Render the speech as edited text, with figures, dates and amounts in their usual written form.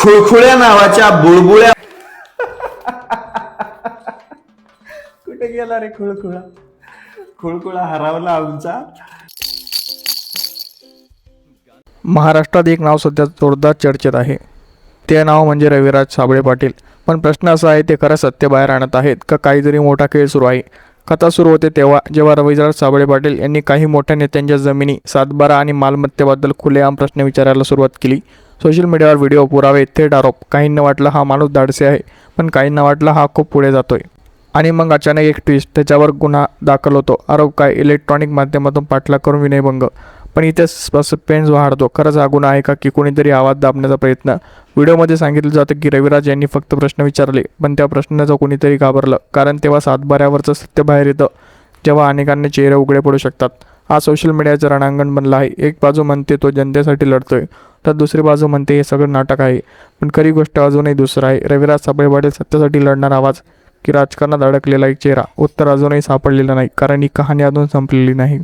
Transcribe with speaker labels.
Speaker 1: खुळखुळ्या नावाच्या बुळबुळ्या. कुठे गेला रे खुळखुळा? खुळखुळा हरवला आमचा.
Speaker 2: महाराष्ट्रात एक नाव सध्या जोरदार चर्चेत आहे. ते नाव म्हणजे रविराज साबळे पाटील. पण प्रश्न असा आहे, ते खरं सत्य बाहेर आणत आहेत का काहीतरी मोठा खेळ सुरू आहे? कथा सुरू होते तेव्हा, जेव्हा रविराज साबळे पाटील यांनी काही मोठ्या नेत्यांच्या जमिनी, सातबारा आणि मालमत्तेबद्दल खुलेआम प्रश्न विचारायला सुरुवात केली. सोशल मीडियावर व्हिडिओ, पुरावे, थेट आरोप. काहींना वाटलं हा माणूस धाडसी आहे, पण काहींना वाटलं हा खूप पुढे जातोय. आणि मग अचानक एक ट्विस्ट, त्याच्यावर गुन्हा दाखल होतो. आरोप काय? इलेक्ट्रॉनिक माध्यमातून पाठलाग करून विनयभंग. पण इथे सस्पेन्स वाढतो. खरंच हा गुन्हा आहे का, की कोणीतरी आवाज दाबण्याचा प्रयत्न? व्हिडिओमध्ये सांगितलं जातं की रविराज यांनी फक्त प्रश्न विचारले, पण त्या प्रश्नाचं कोणीतरी घाबरलं. कारण तेव्हा सातबाऱ्यावरचं सत्य बाहेर येतं, जेव्हा अनेकांना चेहरे उघडे पडू शकतात. हा सोशल मीडियाचं रणांगण बनलं आहे. एक बाजू म्हणते तो जनतेसाठी लढतोय, तर दुसरी बाजू म्हणते हे सगळं नाटक आहे. पण खरी गोष्ट अजूनही दुसरं आहे. रविराज साबळे पाटील सत्यासाठी लढणार आवाज, की राजकारणात अडकलेला एक चेहरा? उत्तर अजूनही सापडलेलं नाही, कारण ही कहाणी अजून संपलेली नाही.